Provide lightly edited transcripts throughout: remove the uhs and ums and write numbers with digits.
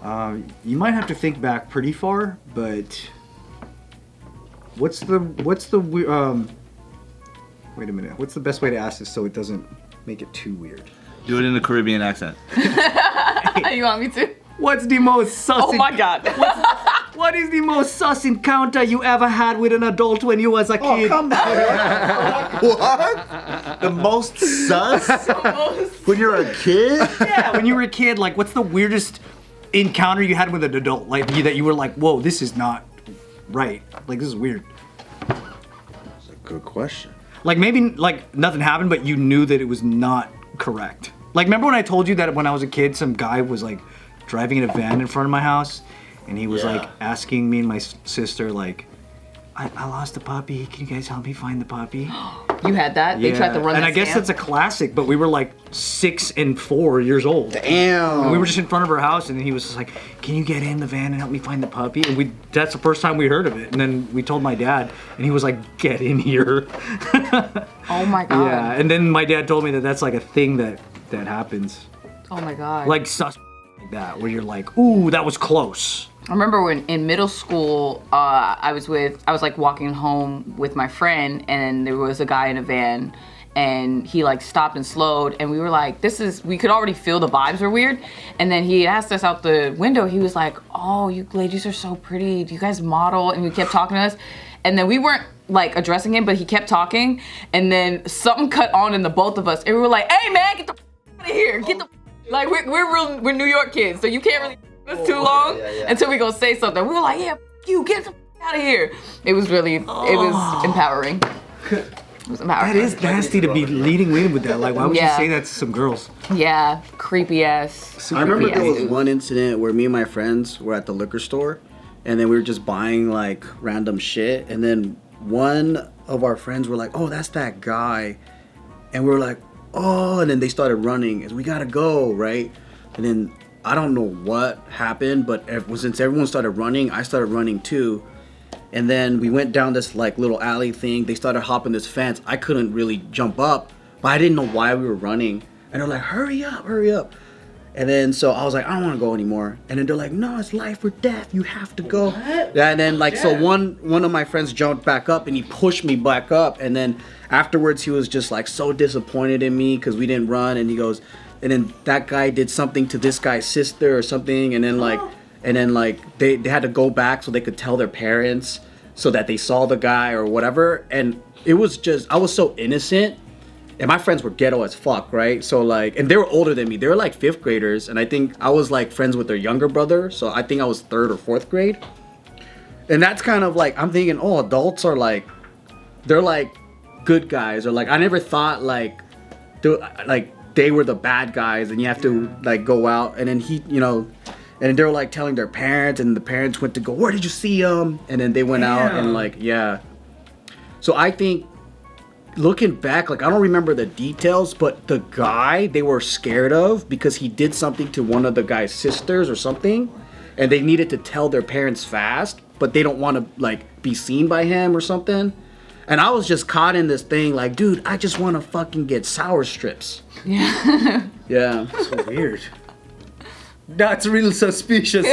You might have to think back pretty far, but what's the wait a minute. What's the best way to ask this so it doesn't make it too weird? Do it in a Caribbean accent. You want me to? What's the most sus? Oh my God. What is the most sus encounter you ever had with an adult when you was a kid? Come on. What? The most sus? When you're a kid? Yeah, when you were a kid, like, what's the weirdest encounter you had with an adult? Like, that you were like, whoa, this is not right. Like, this is weird. That's a good question. Like, maybe, like, nothing happened, but you knew that it was not correct. Like, remember when I told you that when I was a kid, some guy was, like, driving in a van in front of my house, and he was, like, asking me and my sister, like, I lost a puppy. Can you guys help me find the puppy? You had that? They tried to run and that I guess scam? that's a classic, but we were like 6 and 4 years old. Damn. And we were just in front of our house, and he was just like, can you get in the van and help me find the puppy? And that's the first time we heard of it. And then we told my dad, and he was like, get in here. Oh my God. Yeah, and then my dad told me that that's like a thing that happens. Oh my God. Like sus like that, where you're like, ooh, that was close. I remember when in middle school, I was like walking home with my friend, and there was a guy in a van, and he like stopped and slowed, and we were like, we could already feel the vibes were weird. And then he asked us out the window, he was like, oh, you ladies are so pretty. Do you guys model? And he kept talking to us. And then we weren't like addressing him, but he kept talking. And then something cut on in the both of us, and we were like, hey man, get the out of here. Get the like we're New York kids, so you can't really us too long until we go say something. We were like, yeah, you get the out of here. It was really, it was empowering. It was empowering. That is nasty to be leading women with that. Like, why would you say that to some girls? Yeah, creepy ass. I remember there was one incident where me and my friends were at the liquor store, and then we were just buying like random shit, and then one of our friends were like, oh, that's that guy. And we were like, oh, and then they started running, and we gotta go, right? And then I don't know what happened, but since everyone started running, I started running too. And then we went down this like little alley thing. They started hopping this fence. I couldn't really jump up, but I didn't know why we were running. And they're like, hurry up, hurry up. And then so I was like, I don't want to go anymore. And then they're like, no, it's life or death. You have to go. What? Yeah, and then like, so one of my friends jumped back up and he pushed me back up. And then afterwards he was just like so disappointed in me because we didn't run. And he goes, and then that guy did something to this guy's sister or something, and then like they had to go back so they could tell their parents so that they saw the guy or whatever. And it was just, I was so innocent, and my friends were ghetto as fuck, right? So like, and they were older than me. They were like 5th graders, and I think I was like friends with their younger brother, so I think I was 3rd or 4th grade. And that's kind of like, I'm thinking, oh, adults are like, they're like good guys, or like I never thought like they were the bad guys and you have to like go out. And then he, you know, and they were like telling their parents, and the parents went to go, where did you see him? And then they went out and like, yeah. So I think looking back, like I don't remember the details, but the guy they were scared of because he did something to one of the guy's sisters or something, and they needed to tell their parents fast, but they don't want to like be seen by him or something. And I was just caught in this thing like, dude, I just want to fucking get sour strips. Yeah. Yeah. So weird. That's real suspicious.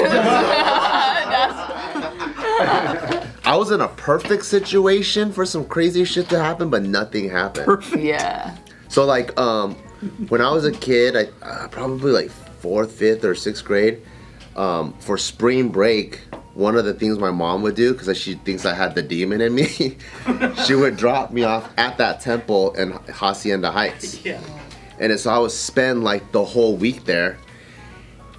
I was in a perfect situation for some crazy shit to happen, but nothing happened. Perfect. Yeah. So like, when I was a kid, I probably like 4th, 5th, or 6th grade, for spring break, one of the things my mom would do, because she thinks I had the demon in me, she would drop me off at that temple in Hacienda Heights. Yeah. And so I would spend like the whole week there.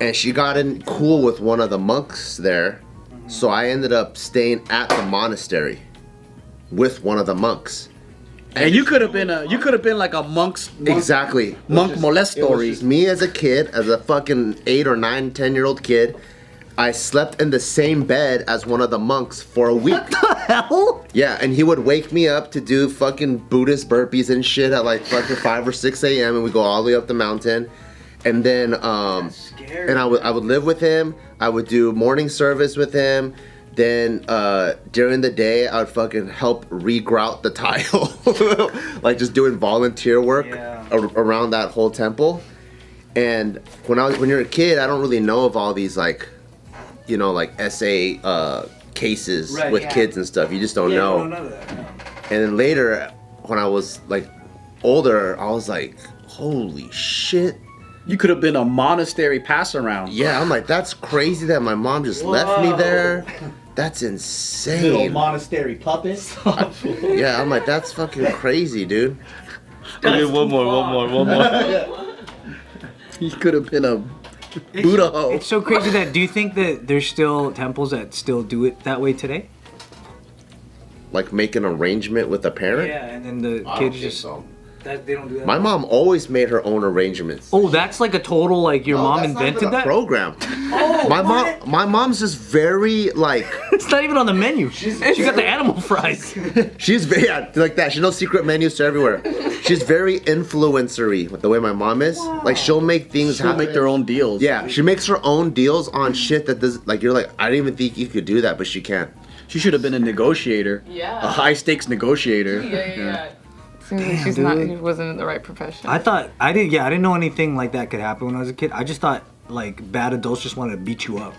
And she got in cool with one of the monks there. So I ended up staying at the monastery with one of the monks. And you could have been like a monk Exactly. molest It was story. just me as a kid, as a fucking 8 or 9, 10-year-old kid. I slept in the same bed as one of the monks for a week. What the hell? Yeah, and he would wake me up to do fucking Buddhist burpees and shit at like fucking 5 or 6 a.m. and we go all the way up the mountain. And then, and I would live with him. I would do morning service with him. Then during the day, I would fucking help regrout the tile, like just doing volunteer work around that whole temple. And when you're a kid, I don't really know of all these like you know, like essay cases Right, with yeah. kids and stuff. You just don't know. none of that. And then later, when I was like older, I was like, holy shit. You could have been a monastery pass around. Yeah, I'm like, that's crazy that my mom just left me there. That's Little insane. monastery puppet. Yeah, I'm like, that's fucking crazy, dude. Okay, one more. You could have been a Buddha hoe. It's so crazy that. Do you think that there's still temples that still do it that way today? Like make an arrangement with a parent. Yeah, and then the I don't kids think just. so. They don't do that. My mom always made her own arrangements. Oh, that's like a total like your mom That's not invented even a that. program. Oh, My mom's just very like It's not even on the menu. She got the animal fries. she's very like that. She knows secret menus to everywhere. She's very influencery with the way my mom is. Like she'll make things She'll happen. make their own deals. Yeah, she makes her own deals on shit that does like you're like I didn't even think you could do that, but she can. She should have been a negotiator. Yeah. A high stakes negotiator. Yeah. Seems like she's Dude. not. She wasn't in the right profession. I thought I didn't know anything like that could happen when I was a kid. I just thought like bad adults just wanted to beat you up.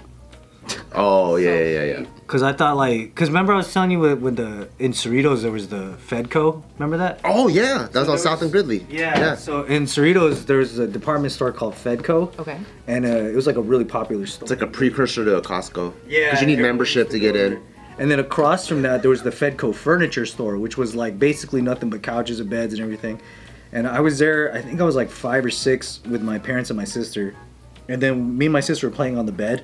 Oh yeah. Cause I thought cause remember I was telling you with the in Cerritos there was the Fedco. Remember that? Oh yeah, that was on South and Gridley. Yeah. So in Cerritos there was a department store called Fedco. Okay. And it was like a really popular store. It's like a precursor to a Costco. Yeah, Because you need everyone membership used to to get go in. there. And then across from that, there was the Fedco furniture store, which was like basically nothing but couches and beds and everything. And I was there, I think I was like 5 or 6 with my parents and my sister. And then me and my sister were playing on the bed.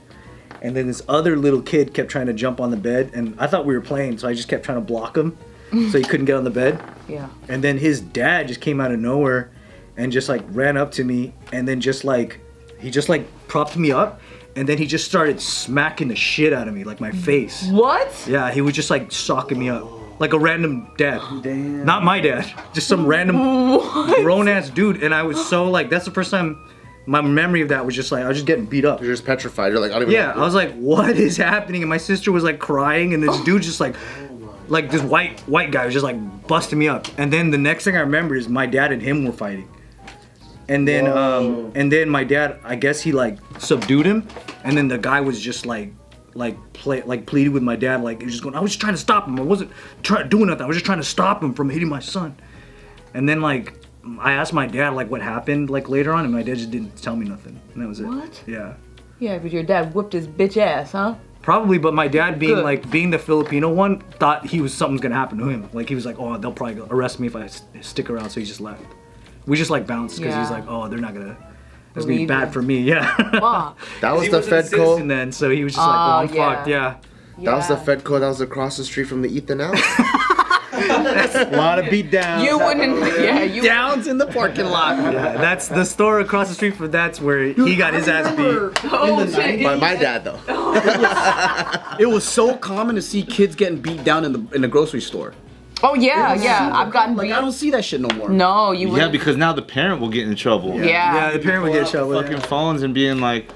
And then this other little kid kept trying to jump on the bed. And I thought we were playing, so I just kept trying to block him so he couldn't get on the bed. Yeah. And then his dad just came out of nowhere and just like ran up to me and then just like, he just like propped me up. And then he just started smacking the shit out of me, like my face. What? Yeah, he was just like socking me up. Like a random dad. Damn. Not my dad. Just some random grown ass dude. And I was so like, that's the first time my memory of that was just like, I was just getting beat up. You're just petrified. You're like, I don't even Yeah, I was like, what is happening? And my sister was like crying and this dude just like this white guy was just like busting me up. And then the next thing I remember is my dad and him were fighting. And then my dad, I guess he like subdued him, and then the guy was just pleaded with my dad, like he was just going, I was just trying to stop him. I wasn't doing nothing. I was just trying to stop him from hitting my son. And then like I asked my dad like what happened like later on, and my dad just didn't tell me nothing, and that was it. What? Yeah. Yeah, but your dad whooped his bitch ass, huh? Probably, but my dad Good. being the Filipino one thought something's gonna happen to him. Like he was like, oh, they'll probably arrest me if I stick around, so he just left. We just like bounced because he's Yeah. like, oh, they're not gonna. It's gonna be Believe bad you. for me, yeah. Fuck. That was He the wasn't a citizen Fedco. then, so he was just like, oh, I'm yeah. fucked, yeah. That was the Fedco. That was across the street from the Ethan House. A lot of beat downs. You wouldn't. Yeah, you. Downs in the parking lot. Yeah, that's the store across the street from that's where he got his ass beat. Oh shit. By my dad though. It was so common to see kids getting beat down in the grocery store. Oh yeah, yeah. I've gotten Like beat. I don't see that shit no more. No, you Yeah, wouldn't. because now the parent will get in trouble. Yeah. Yeah, the parent would get shot with Fucking phones and being like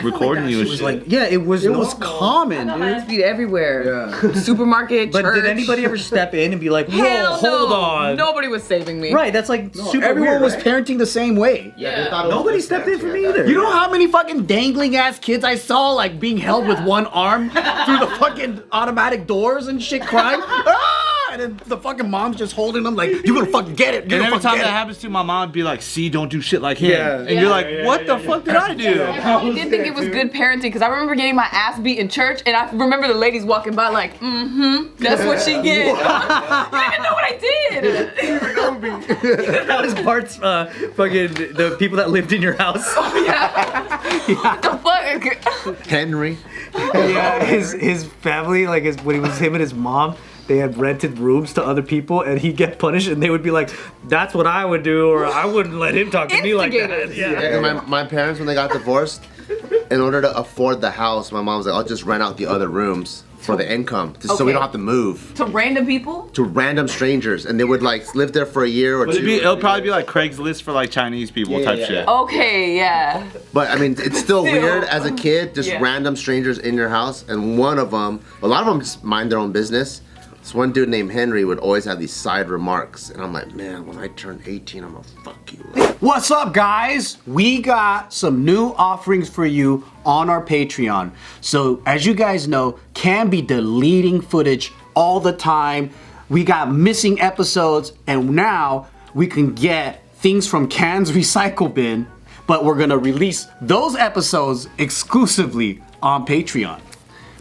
recording you and was shit. like, yeah, it was. It was normal. common, I got dude. beat everywhere. Yeah. But Supermarket, church. did anybody ever step in and be like, whoa, Hell hold no. on? Nobody was saving me. Right, that's like super Everyone weird, was right? parenting the same way. Yeah. Nobody stepped in for me either. You know how many fucking dangling ass kids I saw like being held with one arm through the fucking automatic doors and shit crying? Ah! And then the fucking mom's just holding them like, you're gonna fucking get it. And You're every gonna time fucking that get it. happens to my mom, be like, see, don't do shit like him. Yeah. And you're like, what the fuck did I do? I probably did think it was good parenting because I remember getting my ass beat in church and I remember the ladies walking by like, that's what she get. You didn't even know what I did. That was Bart's fucking the people that lived in your house. What the fuck? Henry. Yeah, his family, like when it was him and his mom, they had rented rooms to other people, and he'd get punished, and they would be like, "That's what I would do," or "I wouldn't let him talk to me like that." Instigators. Yeah. And my parents, when they got divorced, in order to afford the house, my mom was like, I'll just rent out the other rooms for the income, so we Okay. don't have to move. To random people? To random strangers, and they would like live there for a year or But two. it'll probably be like Craigslist for like Chinese people type shit. Okay, yeah. But I mean, it's still Still. weird as a kid, just Yeah. random strangers in your house, and one of them, a lot of them just mind their own business. This one dude named Henry would always have these side remarks, and I'm like, man, when I turn 18, I'm gonna fuck you up. What's up, guys? We got some new offerings for you on our Patreon. So, as you guys know, Can be deleting footage all the time. We got missing episodes, and now we can get things from Can's recycle bin, but we're gonna release those episodes exclusively on Patreon.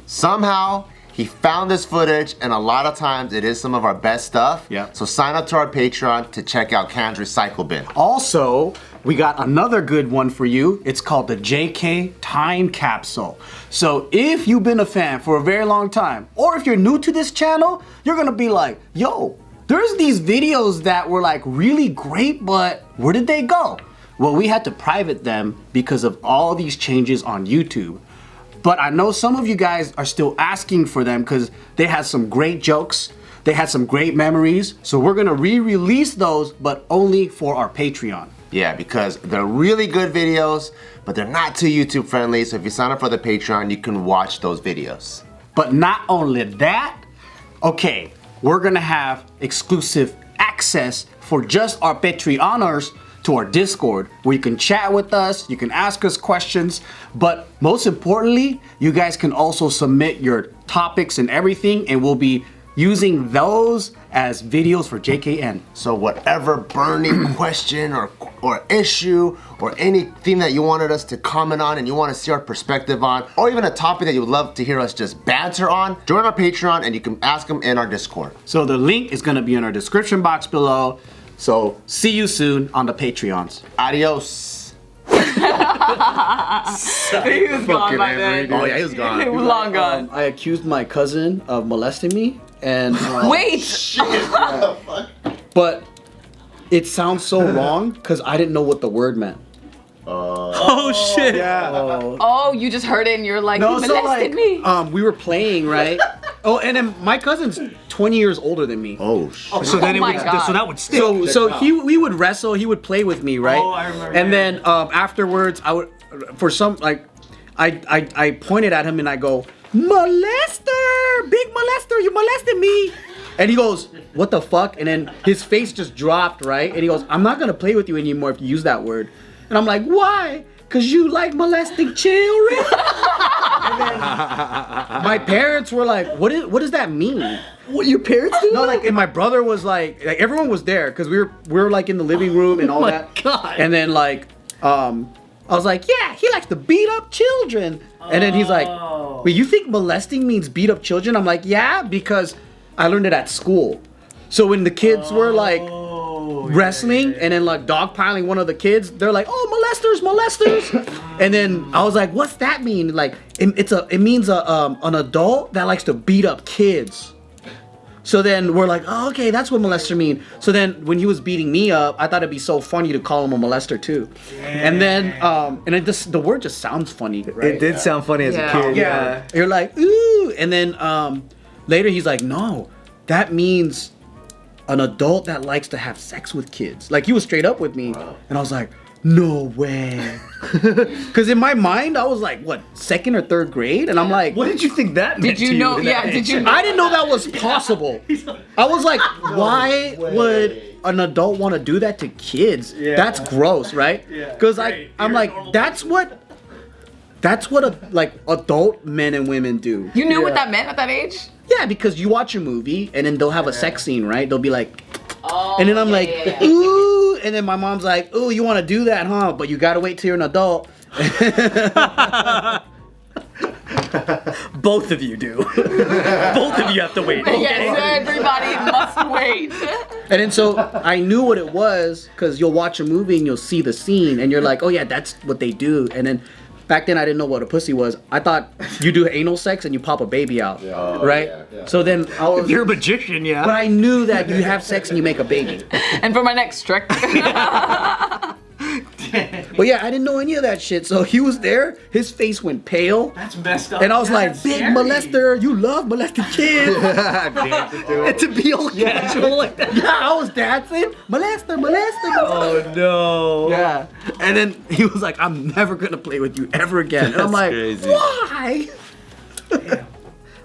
Somehow, he found this footage, and a lot of times it is some of our best stuff. Yeah. So sign up to our Patreon to check out Can's recycle bin. Also, we got another good one for you. It's called the JK Time Capsule. So if you've been a fan for a very long time, or if you're new to this channel, you're gonna be like, yo, there's these videos that were like really great, but where did they go? Well, we had to private them because of all these changes on YouTube. But I know some of you guys are still asking for them because they had some great jokes. They had some great memories. So we're gonna re-release those, but only for our Patreon. Yeah, because they're really good videos, but they're not too YouTube friendly. So if you sign up for the Patreon, you can watch those videos. But not only that, okay, we're gonna have exclusive access for just our Patreoners to our Discord, where you can chat with us, you can ask us questions, but most importantly, you guys can also submit your topics and everything, and we'll be using those as videos for JKN. So whatever burning question or issue or anything that you wanted us to comment on and you want to see our perspective on, or even a topic that you would love to hear us just banter on, join our Patreon and you can ask them in our Discord. So the link is gonna be in our description box below. So see you soon on the Patreons. Adios. He was gone by then. Oh yeah, he was gone. He was long gone. I accused my cousin of molesting me, and Wait! but it sounds so wrong because I didn't know what the word meant. Oh shit. Yeah. Oh, you just heard it and you're like, you molested me. We were playing, right? Oh, and then my cousin's 20 years older than me. Oh shit. So then Oh my God. so that would stick. So we would wrestle. He would play with me, right? Oh, I remember. And then afterwards, I would, for some like, I pointed at him and I go, molester, big molester, you molested me. And he goes, what the fuck? And then his face just dropped, right? And he goes, I'm not gonna play with you anymore if you use that word. And I'm like, why? Cause you like molesting children? And then my parents were like, what does that mean? What your parents do? No, like, and my brother was like everyone was there because we were like in the living room and all my that. God. And then like, I was like, yeah, he likes to beat up children. And then he's like, wait, you think molesting means beat up children? I'm like, yeah, because I learned it at school. So when the kids were like wrestling and then like dogpiling one of the kids, they're like, oh, molesters. And then I was like, what's that mean? Like, it means an adult that likes to beat up kids. So then we're like, oh, okay, that's what molester mean. So then when he was beating me up, I thought it'd be so funny to call him a molester too. And then the word just sounds funny, right? It did sound funny as a kid. Yeah. You're like, ooh. And then later he's like, no, that means an adult that likes to have sex with kids. Like, he was straight up with me. And I was like, no way. Because in my mind, I was like, what, 2nd or 3rd grade? And I'm like, What did you think that meant Did you to know? in Yeah, that did age? you know? I didn't know that was possible. I was like, why would an adult want to do that to kids? Yeah. That's gross, right? Because I'm like, that's what like adult men and women do. You knew what that meant at that age? Yeah, because you watch a movie and then they'll have a sex scene, right? They'll be like, Oh, and then I'm yeah, like, yeah, yeah. ooh, and then my mom's like, ooh, you want to do that, huh? But you gotta wait till you're an adult. Both of you do. Both of you have to wait. Yes, everybody must wait. And then so I knew what it was because you'll watch a movie and you'll see the scene and you're like, oh yeah, that's what they do. And then back then I didn't know what a pussy was. I thought you do anal sex and you pop a baby out, right? Yeah. So then I was, If you're a magician, but yeah. I knew that you have sex and you make a baby. And for my next trick, But yeah, I didn't know any of that shit. So he was there, his face went pale. That's messed up. And I was like, big molester, you love molesting kids. And to be all casual like that. Yeah, I was dancing. Molester, molester. Oh no. Yeah. And then he was like, I'm never gonna play with you ever again. And I'm like, crazy. why?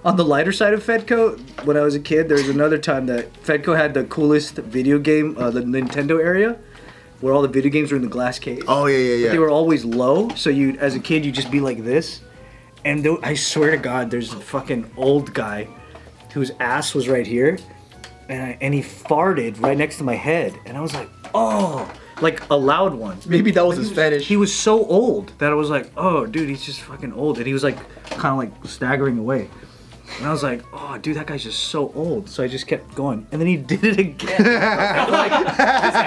On the lighter side of Fedco, when I was a kid, there was another time that Fedco had the coolest video game, the Nintendo area. where all the video games were in the glass case. Oh yeah. They were always low, so you, as a kid, you'd just be like this. And I swear to God, there's a fucking old guy whose ass was right here, and he farted right next to my head, and I was like, oh, like a loud one. Maybe that was his fetish. He was so old that I was like, oh, dude, he's just fucking old, and he was like, kind of like staggering away. And I was like, oh, dude, that guy's just so old. So I just kept going. And then he did it again. I was like,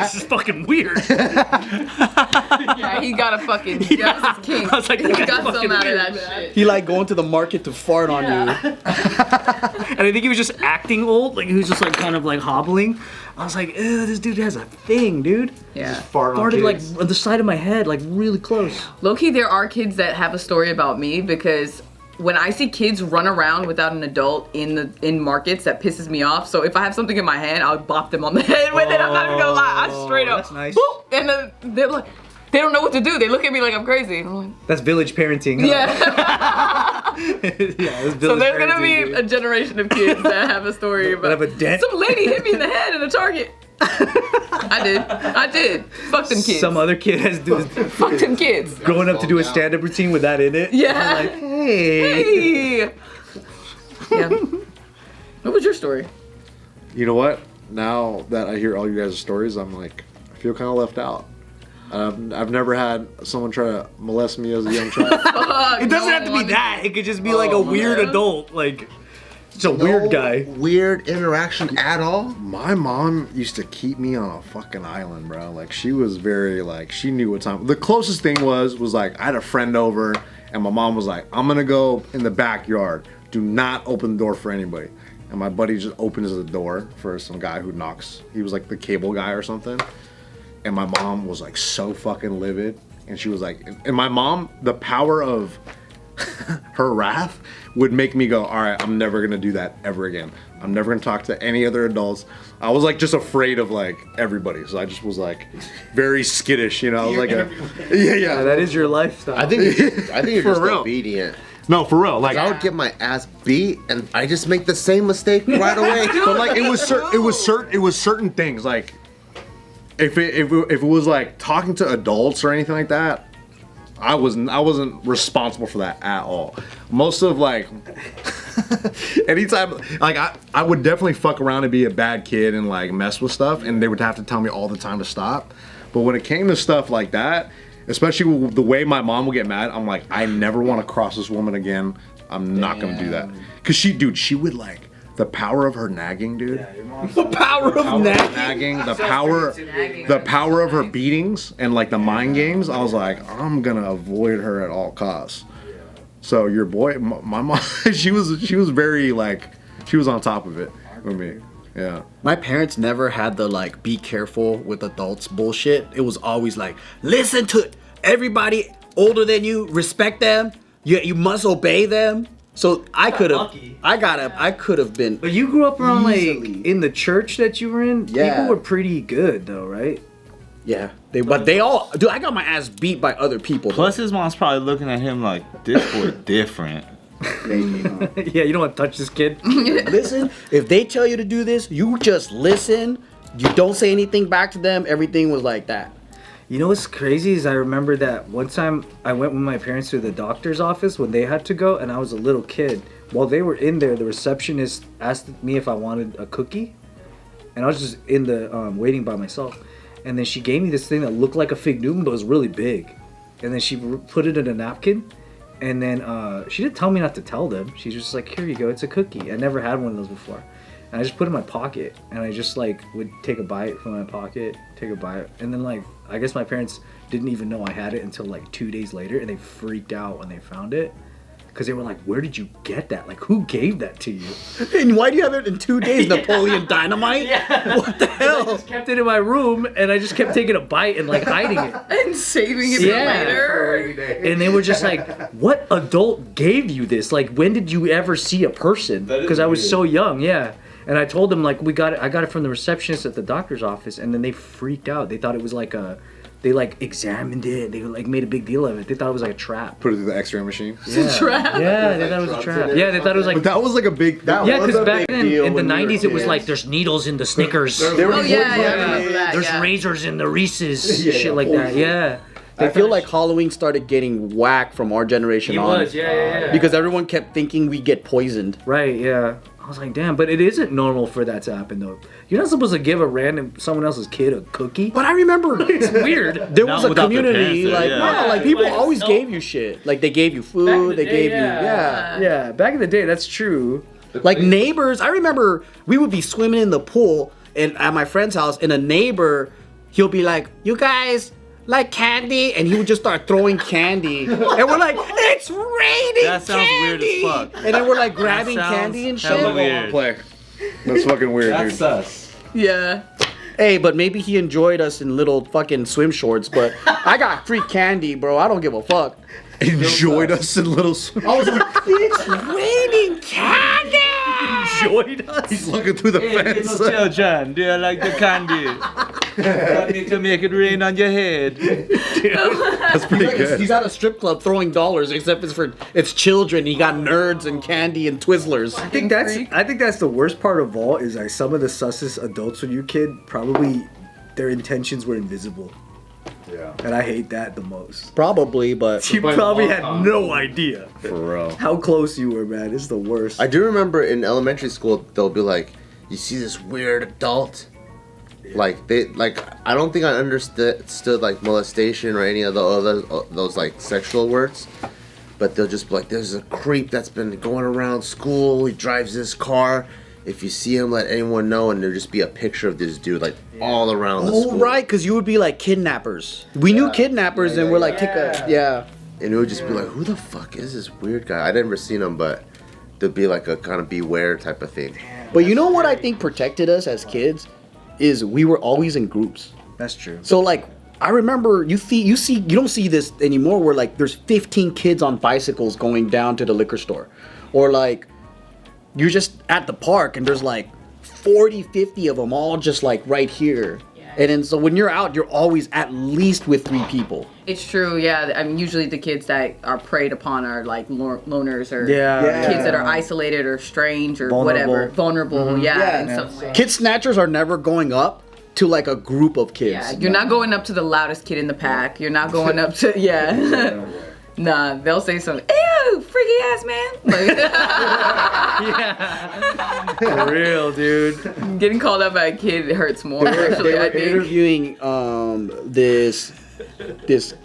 this is fucking weird. Yeah, he got a fucking, that was his king. I was like, he that guy's got some fucking out of weird, that shit. He like going to the market to fart on you. And I think he was just acting old. Like, he was just like kind of like hobbling. I was like, ew, this dude has a thing, dude. Yeah. Farted like on the side of my head, like really close. Low-key, there are kids that have a story about me because when I see kids run around without an adult in markets, that pisses me off. So if I have something in my hand, I'll bop them on the head with it. I'm not even gonna lie. I straight up. That's nice. Boop, and then they're like, they don't know what to do. They look at me like I'm crazy. And I'm like, That's village parenting. Huh? yeah. Yeah, that's village So there's gonna parenting, be dude. a generation of kids that have a story about have a dent. some lady hit me in the head in a Target. I did. Fuck them kids. Some other kid has Fuck them kids. growing up to do a stand-up routine with that in it. Yeah. I'm like, hey. Hey. Yeah. What was your story? You know what? Now that I hear all you guys' stories, I'm like, I feel kind of left out. I've never had someone try to molest me as a young child. It doesn't have to be that. It could just be like a weird adult, like just a weird guy. Weird interaction at all. My mom used to keep me on a fucking island, bro. Like, she was very, like, she knew what time. The closest thing was like, I had a friend over, and my mom was like, I'm gonna go in the backyard. Do not open the door for anybody. And my buddy just opens the door for some guy who knocks. He was like the cable guy or something. And my mom was like so fucking livid. And she was like, and my mom, the power of her wrath would make me go, all right, I'm never gonna do that ever again. I'm never gonna talk to any other adults. I was like just afraid of like everybody, so I just was like very skittish, you know. I was like yeah. That is your lifestyle. I think you're For just real. obedient. No, for real. Like I would get my ass beat, and I just make the same mistake right away. but like it was certain things. Like if it was like talking to adults or anything like that, I wasn't responsible for that at all. Most of like anytime, like I would definitely fuck around and be a bad kid and like mess with stuff, and they would have to tell me all the time to stop. But when it came to stuff like that, especially with the way my mom would get mad, I'm like, I never want to cross this woman again. I'm not gonna do that. Cause she would like the power of her nagging, dude. The power of nagging. The power of her beatings and like the mind games. I was like, I'm gonna avoid her at all costs. So your boy, my mom, she was very like, she was on top of it with me. Yeah. My parents never had the like be careful with adults bullshit. It was always like, listen to everybody older than you, respect them. You must obey them. So I could have been. But you grew up around Easily. like in the church that you were in. Yeah. People were pretty good though, right? Yeah. They all, dude, I got my ass beat by other people. Plus, his mom's probably looking at him like, this boy different. Yeah, you don't want to touch this kid. Listen, if they tell you to do this, you just listen. You don't say anything back to them. Everything was like that. You know what's crazy is I remember that one time I went with my parents to the doctor's office when they had to go, and I was a little kid. While they were in there, the receptionist asked me if I wanted a cookie, and I was just in the waiting by myself. And then she gave me this thing that looked like a fig Newton, but was really big. And then she put it in a napkin, and then she didn't tell me not to tell them. She's just like, here you go, it's a cookie. I never had one of those before. And I just put it in my pocket, and I just like would take a bite from my pocket, take a bite, and then like, I guess my parents didn't even know I had it until like 2 days later, and they freaked out when they found it. Because they were like, where did you get that? Like, who gave that to you? And why do you have it in 2 days? Napoleon Dynamite? Yeah. What the hell? I just kept it in my room, and I just kept taking a bite and like hiding it. And saving it for later. And they were just like, what adult gave you this? Like, when did you ever see a person? Because I was so young, yeah. And I told them, like, I got it from the receptionist at the doctor's office, and then they freaked out. They thought it was like they like examined it. They like made a big deal of it. They thought it was like a trap. Put it through the X-ray machine. Yeah. Trap. Yeah, they thought it was a trap. Yeah, they thought it was like. But that was like a big. That Yeah, was because a back big then deal in the when we were 90s, it was kids. like there's needles in the Snickers. Oh yeah, I remember that. There's yeah. razors in the Reese's. Shit like that. Yeah. I feel like Halloween started getting whack from our generation It on. was. Yeah. Because everyone kept thinking we get poisoned. Right. Yeah. I was like, damn, but it isn't normal for that to happen though. You're not supposed to give someone else's kid a cookie. But I remember It's weird. there Not was a without their community, parents like, there, no, yeah. like people Like, always no. gave you shit. Like they gave you Back in food, the they day, gave yeah. you, Yeah, back in the day, that's true. Like neighbors, I remember we would be swimming in the pool and at my friend's house, and a neighbor, he'll be like, "You guys like candy?" And he would just start throwing candy, and we're like, "It's raining That sounds weird as candy!" fuck. And then we're like grabbing sounds candy and hella shit. weird. Play. That's fucking weird, dude. That's us. Yeah. Hey, but maybe he enjoyed us in little fucking swim shorts. But I got free candy, bro. I don't give a fuck. Enjoyed us in little. I was like, "It's raining candy!" Enjoyed us. He's looking through the fence. Little children, do you like the candy? I need to make it rain on your head. That's pretty good. He's at a strip club throwing dollars, except it's children. He got nerds and candy and Twizzlers. I think that's the worst part of all is like some of the sussest adults when you're a kid probably their intentions were invisible. Yeah. And I hate that the most. Probably, but You probably had no idea For real. how close you were, man. It's the worst. I do remember in elementary school they'll be like, you see this weird adult. Like I don't think I understood like molestation or any of the other those like sexual words, but they'll just be like, there's a creep that's been going around school. He drives this car. If you see him, let anyone know, and there'll just be a picture of this dude like all around the school. oh right, because you would be like kidnappers. We knew kidnappers, and we're like, yeah. And it would just be like, who the fuck is this weird guy? I'd never seen him, but there'd be like a kind of beware type of thing. But you know what I think protected us as kids is we were always in groups. That's true. So like I remember you don't see this anymore where like there's 15 kids on bicycles going down to the liquor store, or like you're just at the park and there's like 40, 50 of them all just like right here. And then so when you're out, you're always at least with 3 people. It's true, yeah. I mean, usually the kids that are preyed upon are like loners or Yeah. kids that are isolated or strange or Vulnerable. whatever. Vulnerable, yeah. in some way. Kid snatchers are never going up to like a group of kids. Yeah, you're not going up to the loudest kid in the pack. You're not going up to, Nah, they'll say something, ew, freaky ass man. Like, For real, dude. getting called out by a kid hurts more, actually, They I were think. interviewing this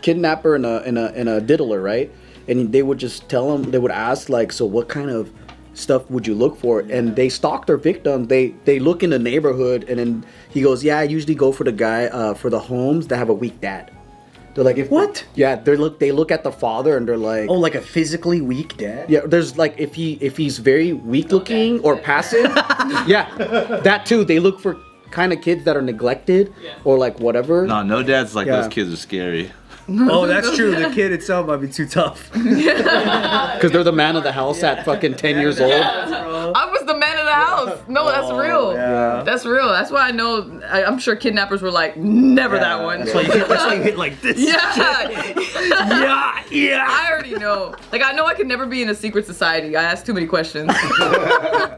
kidnapper and a diddler, right? And they would just tell him, they would ask like, so what kind of stuff would you look for? And they stalk their victim. They look in the neighborhood, and then he goes, yeah, I usually go for the guy for the homes that have a weak dad. They're like, What? Yeah, they look at the father and they're like, Oh, like a physically weak dad? yeah, there's like if he's very weak looking or passive, yeah, that too. They look for kind of kids that are neglected or like whatever. No dads like Yeah. those kids are scary. Oh, that's true. The kid itself might be too tough. Because they're the man of the house at fucking 10 years old. I was the man of the house. No, that's real. yeah. That's real. That's why I know. I'm sure kidnappers were like, never that one. That's why you hit like this. Yeah. Yeah. I already know. Like, I know I could never be in a secret society. I ask too many questions.